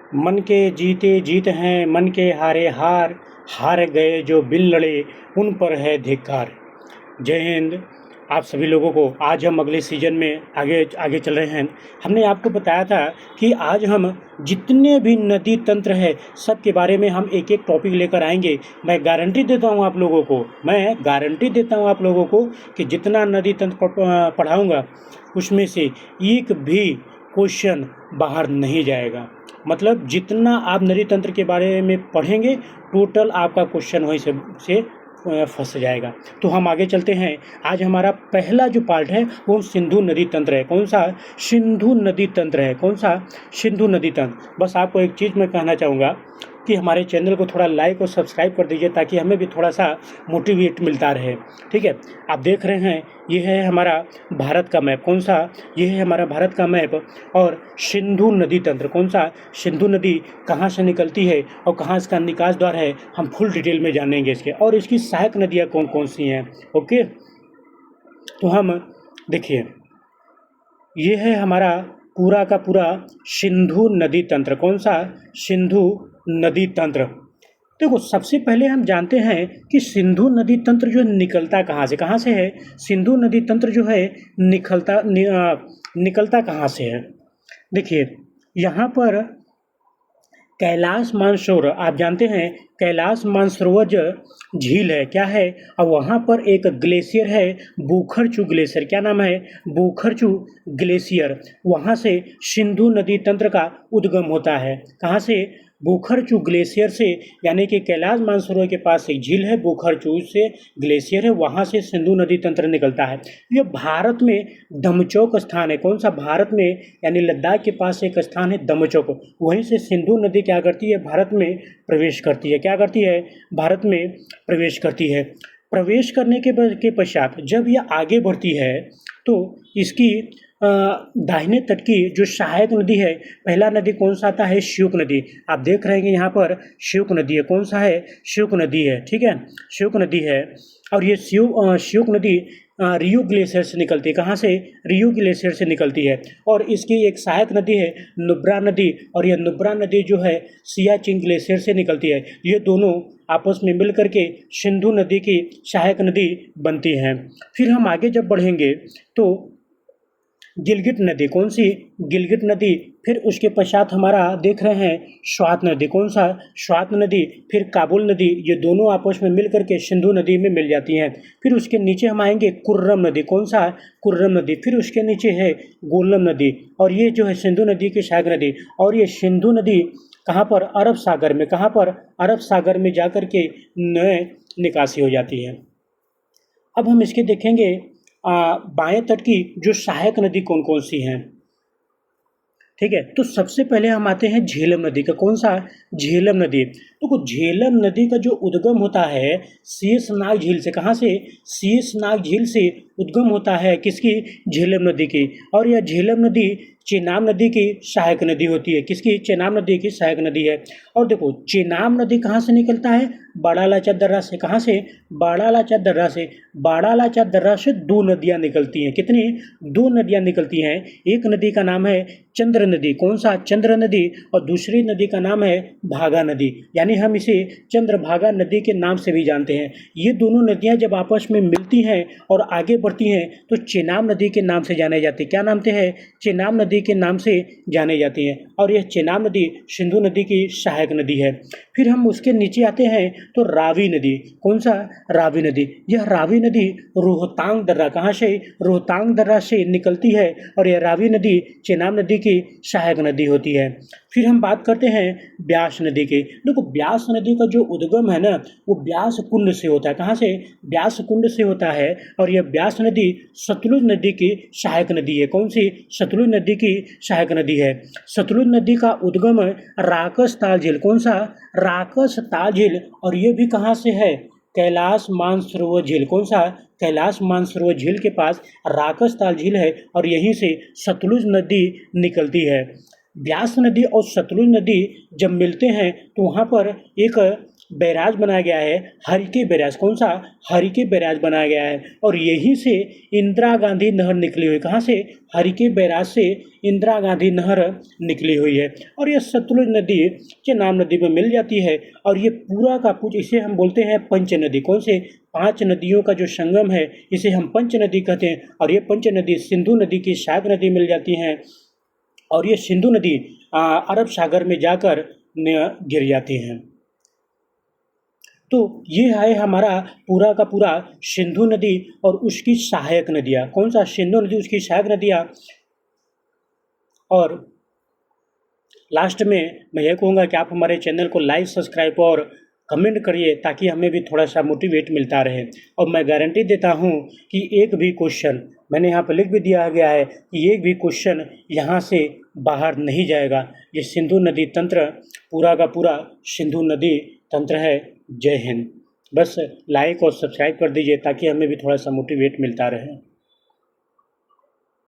मन के जीते जीत हैं, मन के हारे हार, हार गए जो बिन लड़े उन पर है धिक्कार। जय हिंद। आप सभी लोगों को आज हम अगले सीज़न में आगे आगे चल रहे हैं। हमने आपको बताया था कि आज हम जितने भी नदी तंत्र है सब के बारे में हम एक एक टॉपिक लेकर आएंगे। मैं गारंटी देता हूँ आप लोगों को, मैं गारंटी देता हूँ आप लोगों को कि जितना नदी तंत्र पढ़ाऊँगा उसमें से एक भी क्वेश्चन बाहर नहीं जाएगा। मतलब जितना आप नदी तंत्र के बारे में पढ़ेंगे टोटल आपका क्वेश्चन वहीं से फंस जाएगा। तो हम आगे चलते हैं। आज हमारा पहला जो पार्ट है वो सिंधु नदी तंत्र है। कौन सा? सिंधु नदी तंत्र है। कौन सा? सिंधु नदी तंत्र। बस आपको एक चीज़ मैं कहना चाहूँगा कि हमारे चैनल को थोड़ा लाइक और सब्सक्राइब कर दीजिए ताकि हमें भी थोड़ा सा मोटिवेट मिलता रहे। ठीक है, आप देख रहे हैं ये है हमारा भारत का मैप। कौन सा? ये है हमारा भारत का मैप। और सिंधु नदी तंत्र कौन सा? सिंधु नदी कहाँ से निकलती है और कहाँ इसका निकास द्वार है, हम फुल डिटेल में जानेंगे इसके। और इसकी सहायक नदियाँ कौन कौन सी हैं। ओके, तो हम देखिए ये है हमारा पूरा का पूरा सिंधु नदी तंत्र। कौन सा? सिंधु नदी तंत्र। देखो सबसे पहले हम जानते हैं कि सिंधु नदी तंत्र जो निकलता कहाँ से है। सिंधु नदी तंत्र जो है निकलता कहाँ से है। देखिए यहाँ पर कैलाश मानसरोवर, आप जानते हैं कैलाश मानसरोवर जो झील है क्या है, और वहाँ पर एक ग्लेशियर है बुखरचू ग्लेशियर। क्या नाम है? बुखरचू ग्लेशियर। वहाँ से सिंधु नदी तंत्र का उद्गम होता है। कहाँ से? बुखरचू ग्लेशियर से, यानी कि कैलाश मानसरोवर के पास एक झील है बुखरचू से ग्लेशियर है, वहाँ से सिंधु नदी तंत्र निकलता है। ये भारत में दमचौक स्थान है। कौन सा? भारत में, यानी लद्दाख के पास एक स्थान है दमचौक, वहीं से सिंधु नदी क्या करती है, भारत में प्रवेश करती है। क्या करती है? भारत में प्रवेश करती है। प्रवेश करने के पश्चात जब यह आगे बढ़ती है तो इसकी दाहिने तट की जो सहायक नदी है, पहला नदी कौन सा आता है? श्योक नदी। आप देख रहे हैं यहाँ पर श्योक नदी है। कौन सा है? श्योक नदी है। ठीक है, श्योक नदी है। और ये श्योक नदी रियो ग्लेशियर से निकलती है। कहाँ से? रियो ग्लेशियर से निकलती है। और इसकी एक सहायक नदी है नुब्रा नदी, और यह नुब्रा नदी जो है सियाचिन ग्लेशियर से निकलती है। ये दोनों आपस में मिलकर के सिंधु नदी की सहायक नदी बनती हैं। फिर हम आगे जब बढ़ेंगे तो गिलगित नदी। कौन सी? गिलगित नदी। फिर उसके पश्चात हमारा देख रहे हैं स्वात नदी। कौन सा? स्वात नदी। फिर काबुल नदी। ये दोनों आपस में मिलकर के सिंधु नदी में मिल जाती हैं। फिर उसके नीचे हम आएंगे कुर्रम नदी। कौन सा? कुर्रम नदी। फिर उसके नीचे है गोलम नदी, और ये जो है सिंधु नदी की सहायक नदी। और ये सिंधु नदी कहाँ पर? अरब सागर में। कहाँ पर? अरब सागर में जाकर के नए निकासी हो जाती है। अब हम इसके देखेंगे बाएं तट की जो सहायक नदी कौन कौन सी हैं। ठीक है, तो सबसे पहले हम आते हैं झेलम नदी का। कौन सा? झेलम नदी। तो झेलम नदी का जो उद्गम होता है शेषनाग झील से। कहाँ से? शेषनाग झील से उद्गम होता है किसकी? झेलम नदी की। और यह झेलम नदी चेनाब नदी की सहायक नदी होती है। किसकी? चेनाब नदी की सहायक नदी है। और देखो चेनाब नदी कहाँ से निकलता है? बाड़ालाचा दर्रा से। कहाँ से? बाड़ालाचा दर्रा से। बाड़ालाचा दर्रा से दो नदियाँ निकलती हैं। कितनी? दो नदियाँ निकलती हैं। एक नदी का नाम है चंद्र नदी। कौन सा? चंद्र नदी। और दूसरी नदी का नाम है भागा नदी, यानी हम इसे चंद्रभागा नदी के नाम से भी जानते हैं। ये दोनों नदियाँ जब आपस में मिलती हैं और आगे बढ़ती हैं तो चेनाब नदी के नाम से जाने जाती है। क्या नाम से है? चेनाब नदी के नाम से जाने जाती हैं। और यह चेनाब नदी सिंधु नदी की सहायक नदी है। फिर हम उसके नीचे आते हैं तो रावी नदी। कौन सा? रावी नदी। यह रावी नदी रोहतांग दर्रा, कहाँ से? रोहतांग दर्रा से निकलती है, और यह रावी नदी चेनाब नदी की सहायक नदी होती है। फिर हम बात करते हैं ब्यास नदी की। देखो ब्यास नदी का जो उद्गम है ना वो ब्यास कुंड से होता है। कहाँ से? ब्यास कुंड से होता है। और यह ब्यास नदी सतलुज नदी की सहायक नदी है। कौन सी? सतलुज नदी की सहायक नदी है। सतलुज नदी का उद्गम राकस ताल झील। कौन सा? राकस ताल झील। और ये भी कहाँ से है? कैलाश मानसरोवर झील। कौन सा? कैलाश मानसरोवर झील के पास राकस ताल झील है, और यहीं से सतलुज नदी निकलती है। ब्यास नदी और सतलुज नदी जब मिलते हैं तो वहाँ पर एक बैराज बनाया गया है, हरिके बैराज। कौन सा? हरिके बैराज बनाया गया है और यहीं से इंदिरा गांधी नहर निकली हुई। कहाँ से? हरिके बैराज से इंदिरा गांधी नहर निकली हुई है और ये सतलुज नदी चेनाब नदी में मिल जाती है और ये पूरा का पूरा इसे हम बोलते हैं पंच नदी। कौन से? 5 नदियों का जो संगम है इसे हम पंच नदी कहते हैं और ये पंच नदी सिंधु नदी की सहायक नदी मिल जाती हैं और ये सिंधु नदी अरब सागर में जाकर गिर जाती हैं। तो ये है हमारा पूरा का पूरा सिंधु नदी और उसकी सहायक नदियाँ। कौन सा? सिंधु नदी, उसकी सहायक नदियाँ। और लास्ट में मैं यह कहूँगा कि आप हमारे चैनल को लाइक, सब्सक्राइब और कमेंट करिए ताकि हमें भी थोड़ा सा मोटिवेट मिलता रहे। और मैं गारंटी देता हूँ कि एक भी क्वेश्चन मैंने यहाँ पर लिख भी दिया गया है कि एक भी क्वेश्चन यहाँ से बाहर नहीं जाएगा। ये सिंधु नदी तंत्र पूरा का पूरा सिंधु नदी तंत्र है। जय हिंद। बस लाइक और सब्सक्राइब कर दीजिए ताकि हमें भी थोड़ा सा मोटिवेट मिलता रहे।